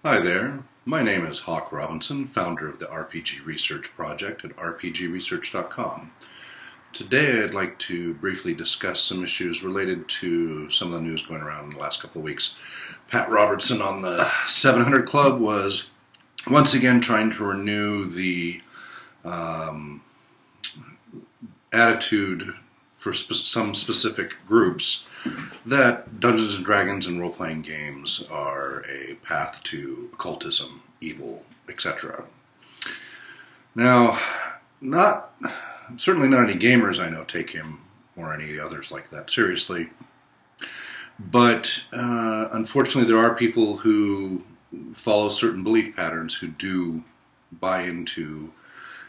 Hi there, my name is Hawk Robinson, founder of the RPG Research Project at rpgresearch.com. Today I'd like to briefly discuss some issues related to some of the news going around in the last couple of weeks. Pat Robertson on the 700 Club was once again trying to renew the attitude for some specific groups that Dungeons and Dragons and role-playing games are a path to occultism, evil, etc. Now, certainly not any gamers I know take him or any others like that seriously, but unfortunately there are people who follow certain belief patterns who do buy into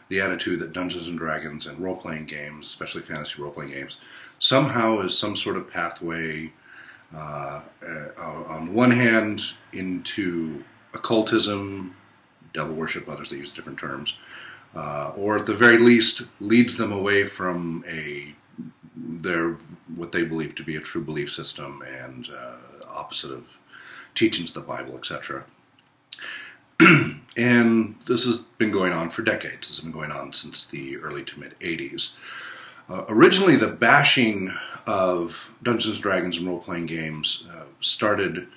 the attitude that Dungeons and Dragons and role-playing games, especially fantasy role-playing games, somehow is some sort of pathway, on one hand, into occultism, devil worship, others that use different terms, or at the very least leads them away from what they believe to be a true belief system and opposite of teachings of the Bible, etc. And this has been going on for decades. This has been going on since the early to mid-'80s. Originally, the bashing of Dungeons & Dragons and role-playing games started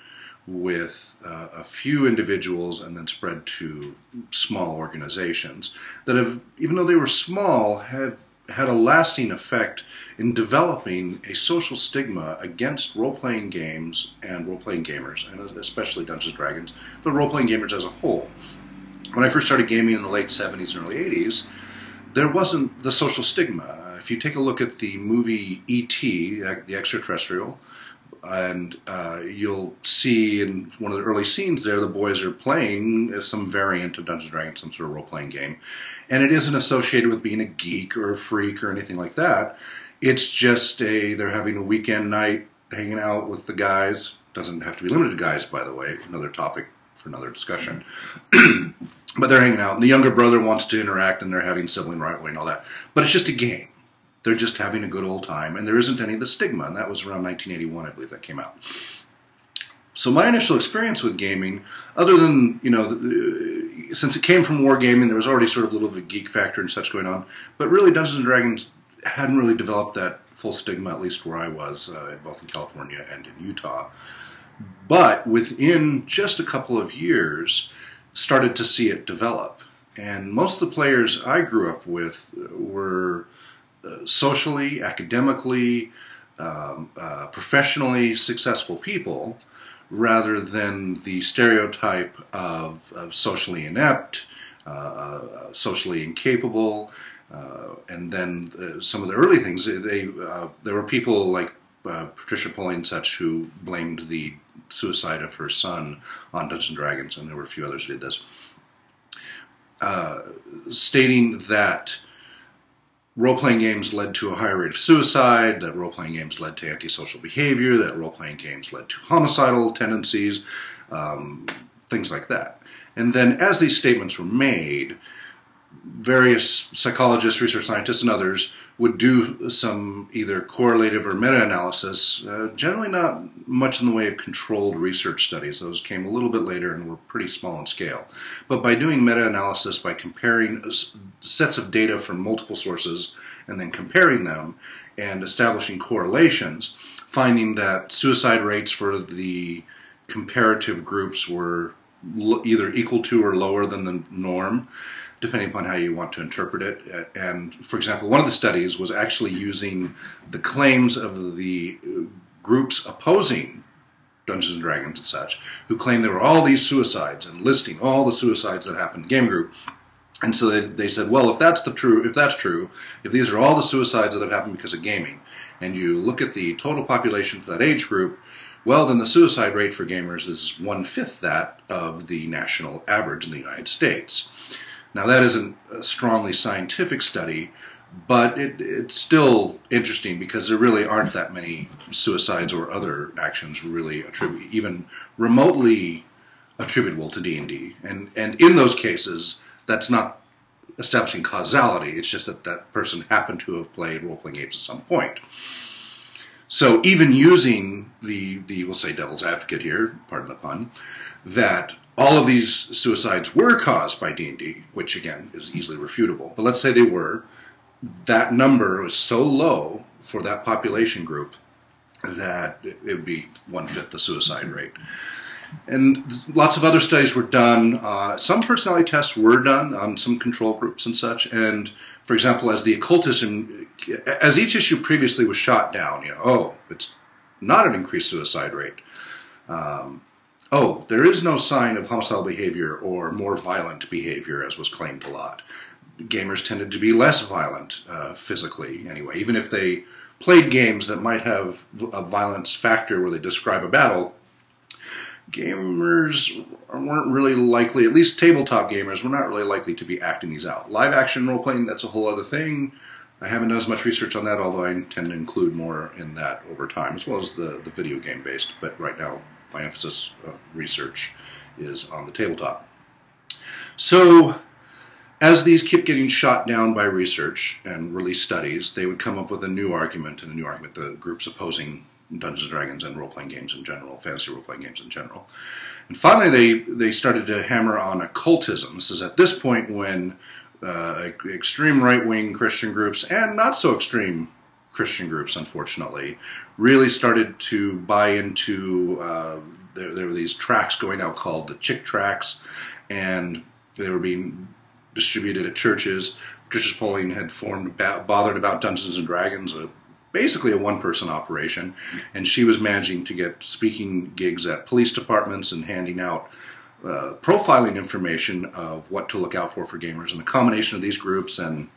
with a few individuals and then spread to small organizations that have, even though they were small, have had a lasting effect in developing a social stigma against role-playing games and role-playing gamers, and especially Dungeons & Dragons, but role-playing gamers as a whole. When I first started gaming in the late 70s and early 80s, there wasn't the social stigma. If you take a look at the movie E.T., the extraterrestrial, and you'll see in one of the early scenes there, the boys are playing some variant of Dungeons & Dragons, some sort of role-playing game. And it isn't associated with being a geek or a freak or anything like that. It's just they're having a weekend night, hanging out with the guys. Doesn't have to be limited to guys, by the way, another topic for another discussion. But they're hanging out, and the younger brother wants to interact, and they're having sibling rivalry and all that. But it's just a game. They're just having a good old time, and there isn't any of the stigma, and that was around 1981, I believe that came out. So my initial experience with gaming, other than, since it came from wargaming, there was already sort of a little bit of a geek factor and such going on, but really Dungeons & Dragons hadn't really developed that full stigma, at least where I was, both in California and in Utah. But within just a couple of years, started to see it develop. And most of the players I grew up with were socially, academically, professionally successful people, rather than the stereotype of socially inept, socially incapable, and then some of the early things, there were people like Patricia Pulling and such who blamed the suicide of her son on Dungeons & Dragons, and there were a few others who did this, stating that role-playing games led to a higher rate of suicide, that role-playing games led to antisocial behavior, that role-playing games led to homicidal tendencies, things like that. And then as these statements were made, various psychologists, research scientists, and others would do some either correlative or meta-analysis, generally not much in the way of controlled research studies. Those came a little bit later and were pretty small in scale. But by doing meta-analysis, by comparing sets of data from multiple sources and then comparing them and establishing correlations, finding that suicide rates for the comparative groups were either equal to or lower than the norm, depending upon how you want to interpret it. And for example, one of the studies was actually using the claims of the groups opposing Dungeons & Dragons and such, who claimed there were all these suicides and listing all the suicides that happened in the game group. And so they said, well, if that's true, if these are all the suicides that have happened because of gaming, and you look at the total population for that age group, well, then the suicide rate for gamers is 1/5 that of the national average in the United States. Now, that isn't a strongly scientific study, but it's still interesting because there really aren't that many suicides or other actions really even remotely attributable to D&D. And in those cases, that's not establishing causality. It's just that that person happened to have played role-playing games at some point. So even using the we'll say devil's advocate here, pardon the pun, that all of these suicides were caused by D&D, which again is easily refutable, but let's say they were, that number was so low for that population group that it would be 1/5 the suicide rate. And lots of other studies were done. Some personality tests were done on some control groups and such. And for example, as the occultism, as each issue previously was shot down, it's not an increased suicide rate. There is no sign of homicidal behavior or more violent behavior, as was claimed a lot. Gamers tended to be less violent physically, anyway. Even if they played games that might have a violence factor where they describe a battle, gamers weren't really likely, at least tabletop gamers, were not really likely to be acting these out. Live action role-playing, that's a whole other thing. I haven't done as much research on that, although I intend to include more in that over time, as well as the video game-based. But right now, my emphasis research is on the tabletop. So, as these keep getting shot down by research and release studies, they would come up with a new argument, the groups opposing Dungeons & Dragons and role-playing games in general, fantasy role-playing games in general. And finally, they started to hammer on occultism. This is at this point when extreme right-wing Christian groups, and not so extreme Christian groups, unfortunately, really started to buy into, there were these tracts going out called the Chick Tracts, and they were being distributed at churches. Patricia Poling had bothered about Dungeons & Dragons, basically a one-person operation, and she was managing to get speaking gigs at police departments and handing out profiling information of what to look out for gamers. And the combination of these groups and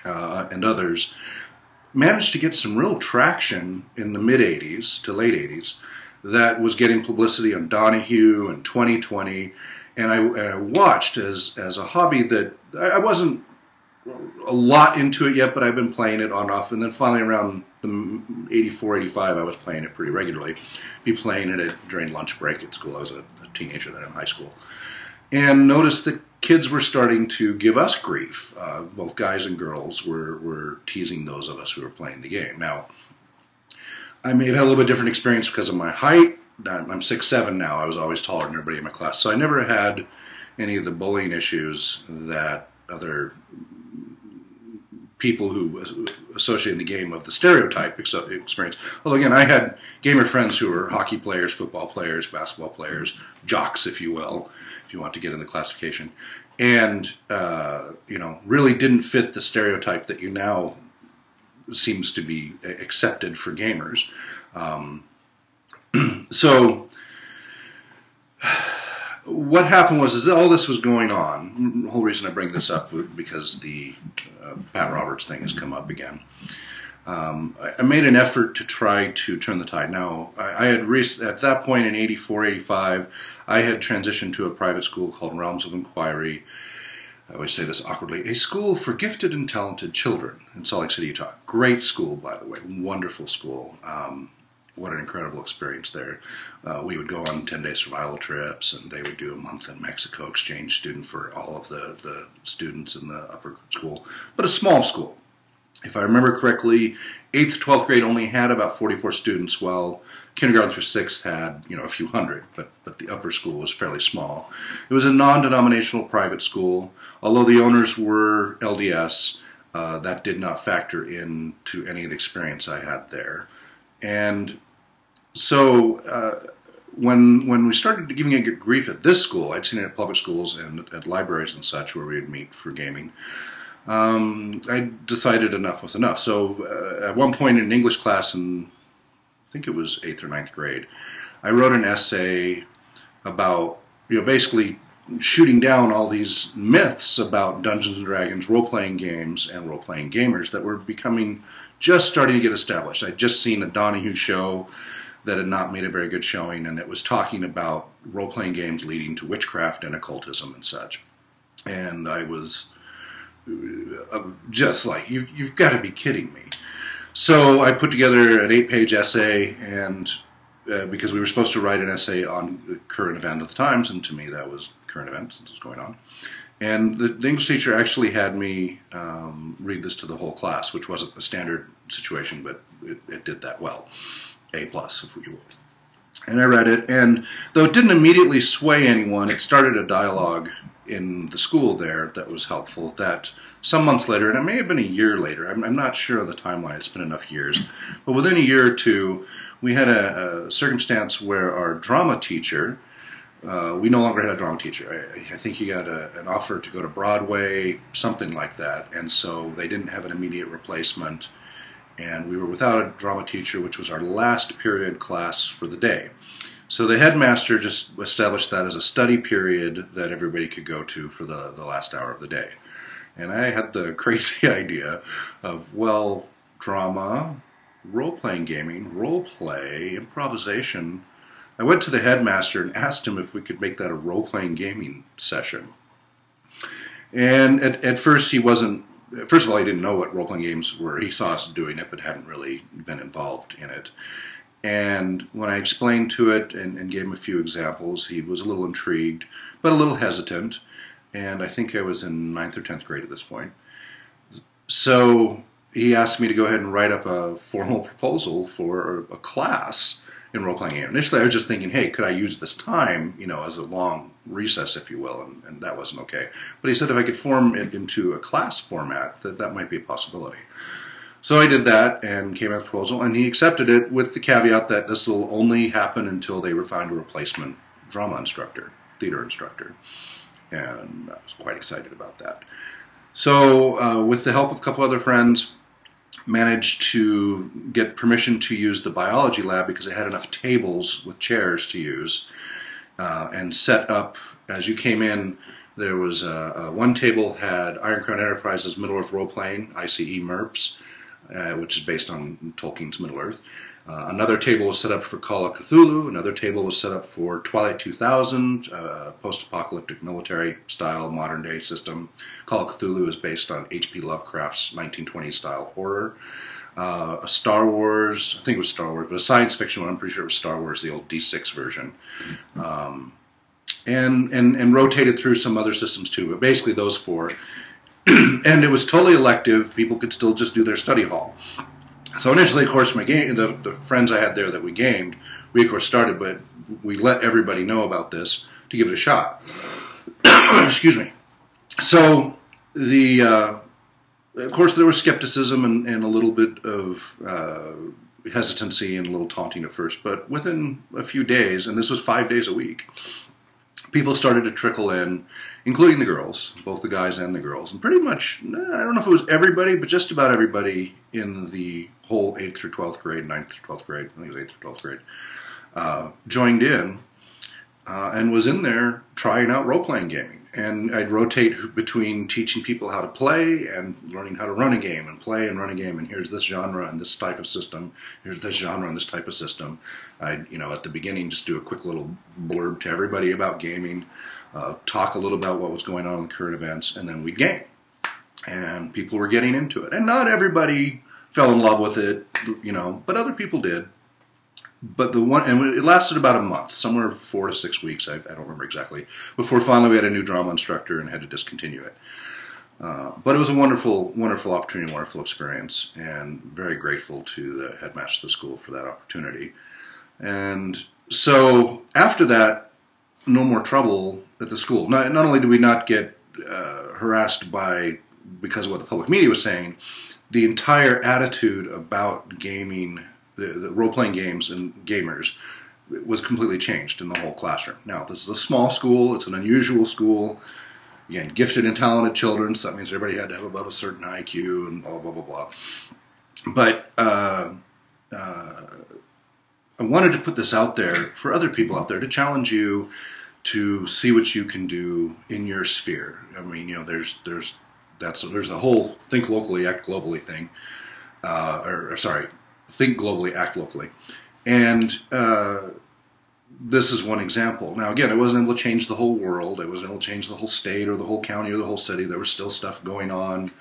others managed to get some real traction in the mid-'80s to late '80s that was getting publicity on Donahue and 2020. And I watched as a hobby that I wasn't a lot into it yet, but I've been playing it on and off. And then finally around 84, 85, I was playing it pretty regularly. Be playing it during lunch break at school. I was a teenager then in high school. And noticed that kids were starting to give us grief. Both guys and girls were teasing those of us who were playing the game. Now, I may have had a little bit different experience because of my height. I'm 6'7" now. I was always taller than everybody in my class. So I never had any of the bullying issues that other people who associate the game of the stereotype experience. Although again, I had gamer friends who were hockey players, football players, basketball players, jocks, if you will, if you want to get in the classification, and really didn't fit the stereotype that you now seems to be accepted for gamers. So what happened was all this was going on. The whole reason I bring this up because the Pat Roberts thing has come up again. I made an effort to try to turn the tide. Now, I had at that point in 84, 85, I had transitioned to a private school called Realms of Inquiry. I always say this awkwardly, a school for gifted and talented children in Salt Lake City, Utah. Great school, by the way, wonderful school. What an incredible experience there. We would go on 10-day survival trips, and they would do a month in Mexico, exchange student for all of the students in the upper school. But a small school. If I remember correctly, 8th to 12th grade only had about 44 students, while kindergarten through 6th had, a few hundred, but the upper school was fairly small. It was a non-denominational private school. Although the owners were LDS, that did not factor into any of the experience I had there. And so when we started giving it grief at this school, I'd seen it at public schools and at libraries and such where we'd meet for gaming, I decided enough was enough. So at one point in an English class in, I think it was 8th or 9th grade, I wrote an essay about, basically shooting down all these myths about Dungeons & Dragons, role-playing games, and role-playing gamers that were just starting to get established. I'd just seen a Donahue show that had not made a very good showing, and it was talking about role-playing games leading to witchcraft and occultism and such. And I was just like, you've got to be kidding me. So I put together an 8-page essay, and because we were supposed to write an essay on the current event of the times, and to me that was current event since it was going on. And the English teacher actually had me read this to the whole class, which wasn't a standard situation, but it did that well. A+, if you will. And I read it, and though it didn't immediately sway anyone, it started a dialogue in the school there that was helpful, that some months later, and it may have been a year later, I'm not sure of the timeline, it's been enough years, but within a year or two, we had a circumstance where our drama teacher, we no longer had a drama teacher. I think he got an offer to go to Broadway, something like that, and so they didn't have an immediate replacement, and we were without a drama teacher, which was our last period class for the day. So the headmaster just established that as a study period that everybody could go to for the last hour of the day. And I had the crazy idea of, well, drama, role-playing gaming, role-play, improvisation. I went to the headmaster and asked him if we could make that a role-playing gaming session. And at first he wasn't, first of all, he didn't know what role-playing games were. He saw us doing it, but hadn't really been involved in it. And when I explained to it and gave him a few examples, he was a little intrigued, but a little hesitant. And I think I was in 9th or 10th grade at this point. So he asked me to go ahead and write up a formal proposal for a class in role-playing game. Initially, I was just thinking, hey, could I use this time, you know, as a long recess, if you will, and that wasn't okay. But he said if I could form it into a class format, that might be a possibility. So I did that and came out with a proposal, and he accepted it with the caveat that this will only happen until they find a replacement drama instructor, theater instructor. And I was quite excited about that. So with the help of a couple other friends, managed to get permission to use the biology lab because it had enough tables with chairs to use, and set up, as you came in, there was one table had Iron Crown Enterprises Middle-earth role-playing, ICE MERPs, which is based on Tolkien's Middle-earth. Another table was set up for Call of Cthulhu. Another table was set up for Twilight 2000, post-apocalyptic military-style modern-day system. Call of Cthulhu is based on H.P. Lovecraft's 1920s-style horror. A Star Wars, I think it was Star Wars, but a science fiction one, I'm pretty sure it was Star Wars, the old D6 version. And rotated through some other systems too, but basically those four. And it was totally elective. People could still just do their study hall. So initially, of course, my game, the friends I had there that we gamed, we of course started, but we let everybody know about this to give it a shot. Excuse me. So of course, there was skepticism and a little bit of hesitancy and a little taunting at first, but within a few days, and this was 5 days a week, people started to trickle in, including the girls, both the guys and the girls. And pretty much, I don't know if it was everybody, but just about everybody in the whole 8th through 12th grade, 9th through 12th grade, I think it was 8th through 12th grade, joined in and was in there trying out role-playing gaming. And I'd rotate between teaching people how to play and learning how to run a game and play and run a game. And here's this genre and this type of system. Here's this genre and this type of system. I'd, you know, at the beginning just do a quick little blurb to everybody about gaming, talk a little about what was going on in the current events, and then we'd game. And people were getting into it. And not everybody fell in love with it, you know, but other people did. But and it lasted about a month, somewhere 4 to 6 weeks, I don't remember exactly, before finally we had a new drama instructor and had to discontinue it. But it was a wonderful, wonderful opportunity, wonderful experience, and very grateful to the headmaster of the school for that opportunity. And so after that, no more trouble at the school. Not only did we not get harassed because of what the public media was saying, the entire attitude about gaming, the role-playing games and gamers, was completely changed in the whole classroom. Now, this is a small school. It's an unusual school. Again, gifted and talented children, so that means everybody had to have above a certain IQ and blah, blah, blah, blah. But I wanted to put this out there for other people out there to challenge you to see what you can do in your sphere. I mean, you know, there's the whole think locally, act globally thing. Think globally, act locally. And this is one example. Now, again, I wasn't able to change the whole world. I wasn't able to change the whole state or the whole county or the whole city. There was still stuff going on.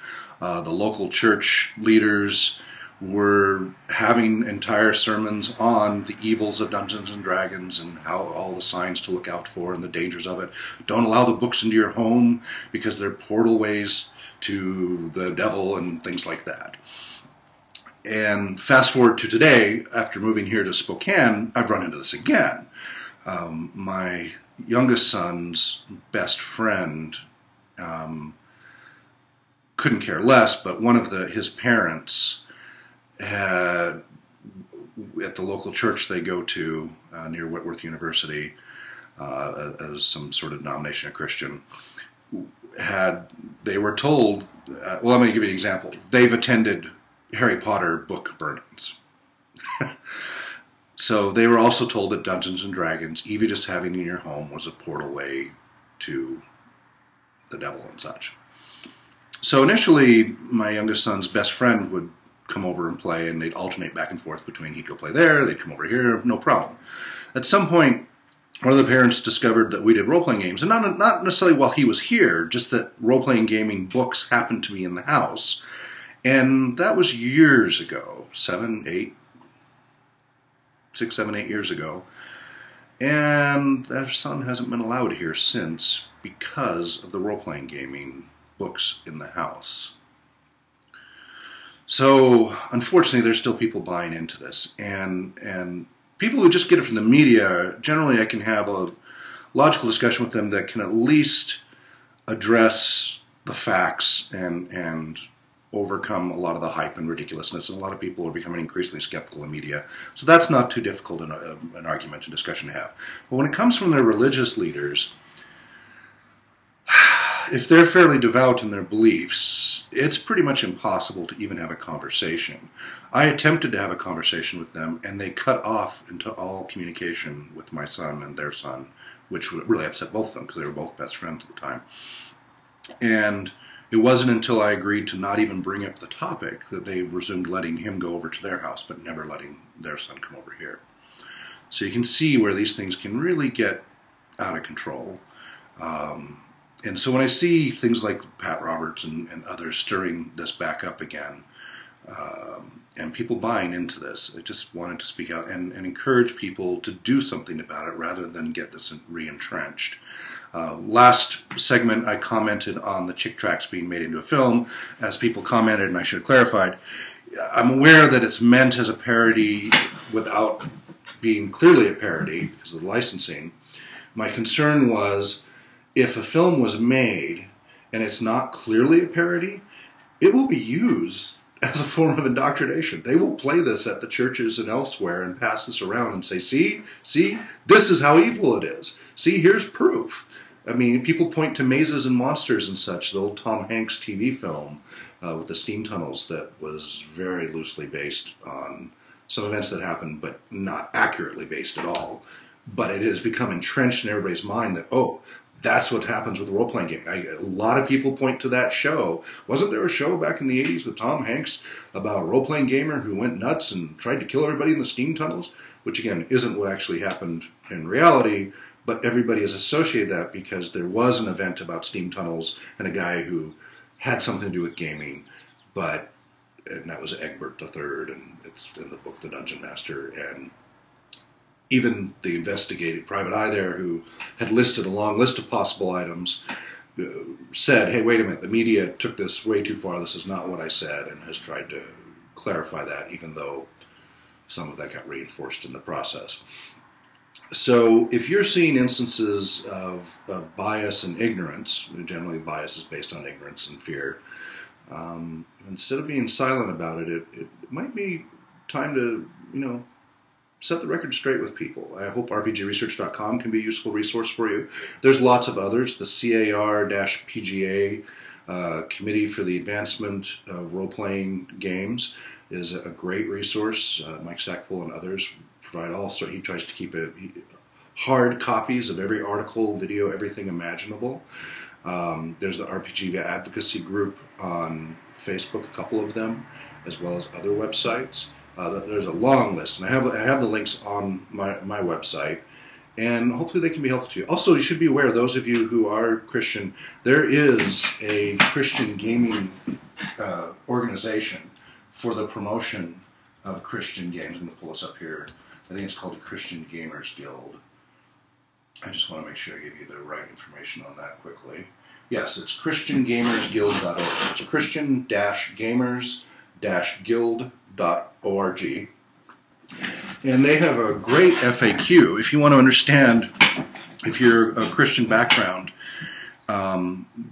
The local church leaders were having entire sermons on the evils of Dungeons and Dragons and how all the signs to look out for and the dangers of it. Don't allow the books into your home because they're portal ways to the devil and things like that. And fast forward to today, after moving here to Spokane, I've run into this again. My youngest son's best friend couldn't care less, but one of his parents had, at the local church they go to near Whitworth University, as some sort of denomination of Christian, they were told, well, I'm going to give you an example. They've attended Harry Potter book burnings. So they were also told that Dungeons and Dragons, even just having in your home, was a portal way to the devil and such. So initially, my youngest son's best friend would come over and play, and they'd alternate back and forth between he'd go play there, they'd come over here, no problem. At some point, one of the parents discovered that we did role-playing games, and not necessarily while he was here, just that role-playing gaming books happened to be in the house. And that was years ago, 6, 7, 8 years ago. And their son hasn't been allowed here since because of the role-playing gaming books in the house. So, unfortunately, there's still people buying into this. And people who just get it from the media, generally I can have a logical discussion with them that can at least address the facts and overcome a lot of the hype and ridiculousness. And a lot of people are becoming increasingly skeptical of media. So that's not too difficult an argument and discussion to have. But when it comes from their religious leaders, if they're fairly devout in their beliefs, it's pretty much impossible to even have a conversation. I attempted to have a conversation with them, and they cut off into all communication with my son and their son, which really upset both of them because they were both best friends at the time. And it wasn't until I agreed to not even bring up the topic that they resumed letting him go over to their house, but never letting their son come over here. So you can see where these things can really get out of control. And so when I see things like Pat Robertson and others stirring this back up again, and people buying into this, I just wanted to speak out and encourage people to do something about it rather than get this re-entrenched. Last segment, I commented on the Chick Tracts being made into a film. As people commented, and I should have clarified, I'm aware that it's meant as a parody without being clearly a parody because of the licensing. My concern was, if a film was made and it's not clearly a parody, it will be used as a form of indoctrination. They will play this at the churches and elsewhere and pass this around and say, see, this is how evil it is. See, here's proof. I mean, people point to Mazes and Monsters and such, the old Tom Hanks TV film with the steam tunnels that was very loosely based on some events that happened, but not accurately based at all. But it has become entrenched in everybody's mind that, oh, that's what happens with role-playing gaming. A lot of people point to that show. Wasn't there a show back in the 80s with Tom Hanks about a role-playing gamer who went nuts and tried to kill everybody in the steam tunnels? Which, again, isn't what actually happened in reality, but everybody has associated that because there was an event about steam tunnels and a guy who had something to do with gaming, and that was Egbert III, and it's in the book The Dungeon Master, and even the investigative private eye there, who had listed a long list of possible items, said, hey, wait a minute, the media took this way too far, this is not what I said, and has tried to clarify that, even though some of that got reinforced in the process. So if you're seeing instances of bias and ignorance, generally bias is based on ignorance and fear, instead of being silent about it, it might be time to, set the record straight with people. I hope RPGresearch.com can be a useful resource for you. There's lots of others. The CAR-PGA Committee for the Advancement of Role-Playing Games is a great resource. Mike Stackpole and others provide all sorts. He tries to keep hard copies of every article, video, everything imaginable. There's the RPG Advocacy Group on Facebook, a couple of them, as well as other websites. There's a long list, and I have the links on my website, and hopefully they can be helpful to you. Also, you should be aware, those of you who are Christian, there is a Christian gaming organization for the promotion of Christian games. I'm going to pull this up here. I think it's called the Christian Gamers Guild. I just want to make sure I give you the right information on that quickly. Yes, it's christiangamersguild.org. It's Christian-gamers-guild.org. and they have a great FAQ. If you want to understand, if you're a Christian background,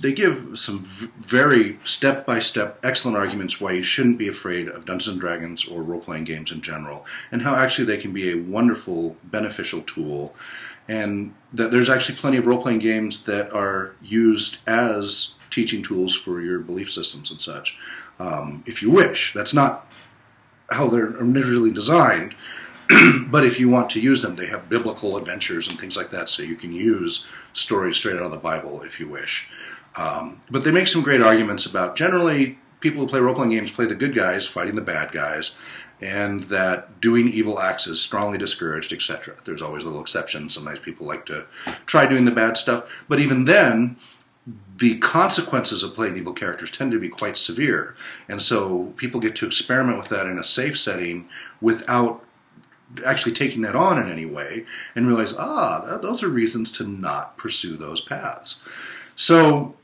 they give some very step-by-step excellent arguments why you shouldn't be afraid of Dungeons & Dragons or role-playing games in general, and how actually they can be a wonderful, beneficial tool, and that there's actually plenty of role-playing games that are used as teaching tools for your belief systems and such, if you wish. That's not how they're originally designed, but if you want to use them, they have biblical adventures and things like that, so you can use stories straight out of the Bible if you wish. But they make some great arguments about, generally, people who play role-playing games play the good guys fighting the bad guys, and that doing evil acts is strongly discouraged, etc. There's always little exceptions. Sometimes people like to try doing the bad stuff, but even then, the consequences of playing evil characters tend to be quite severe, and so people get to experiment with that in a safe setting without actually taking that on in any way, and realize, those are reasons to not pursue those paths. So,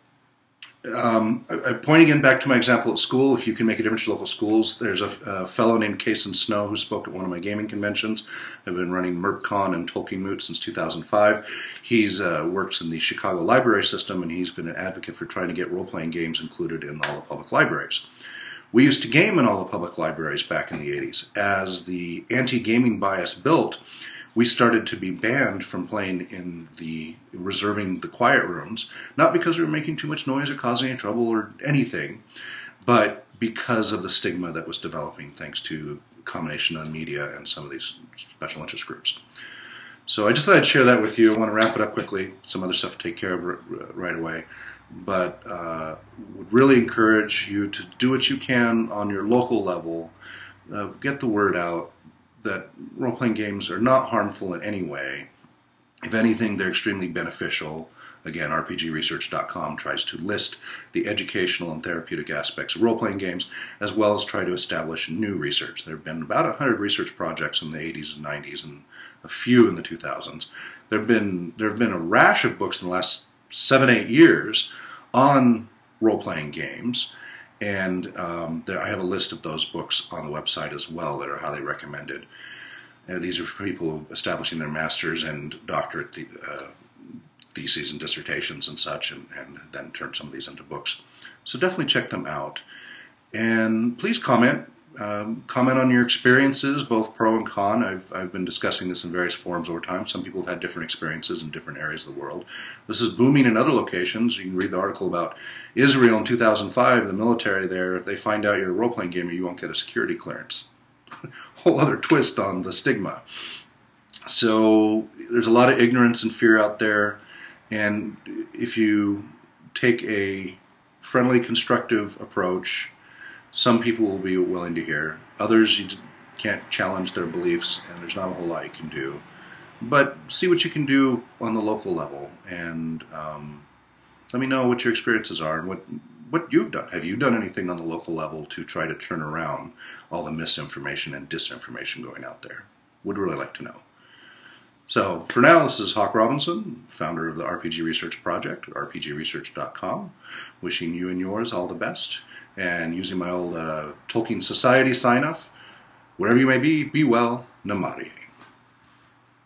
pointing again back to my example at school, if you can make a difference to local schools, there's a fellow named Kason Snow who spoke at one of my gaming conventions. I've been running MerpCon and Tolkien Moot since 2005. He's works in the Chicago library system, and he's been an advocate for trying to get role-playing games included in all the public libraries. We used to game in all the public libraries back in the 80s. As the anti-gaming bias built, we started to be banned from playing in reserving the quiet rooms, not because we were making too much noise or causing any trouble or anything, but because of the stigma that was developing thanks to a combination of media and some of these special interest groups. So I just thought I'd share that with you. I want to wrap it up quickly. Some other stuff to take care of right away. But would really encourage you to do what you can on your local level. Get the word out that role-playing games are not harmful in any way. If anything, they're extremely beneficial. Again, RPGresearch.com tries to list the educational and therapeutic aspects of role-playing games, as well as try to establish new research. There have been about 100 research projects in the 80s and 90s, and a few in the 2000s. There have been a rash of books in the last 7-8 years on role-playing games, and I have a list of those books on the website as well that are highly recommended. And these are for people establishing their master's and doctorate theses and dissertations and such, and then turn some of these into books. So definitely check them out. And please comment. Comment on your experiences, both pro and con. I've been discussing this in various forums over time. Some people have had different experiences in different areas of the world. This is booming in other locations. You can read the article about Israel in 2005, the military there. If they find out you're a role-playing gamer, you won't get a security clearance. Whole other twist on the stigma. So there's a lot of ignorance and fear out there, and if you take a friendly, constructive approach, some people will be willing to hear. Others, you can't challenge their beliefs, and there's not a whole lot you can do. But see what you can do on the local level, and let me know what your experiences are and what you've done. Have you done anything on the local level to try to turn around all the misinformation and disinformation going out there? Would really like to know. So for now, this is Hawk Robinson, founder of the RPG Research Project at rpgresearch.com, wishing you and yours all the best, and using my old Tolkien Society sign-off, wherever you may be well, Namarie.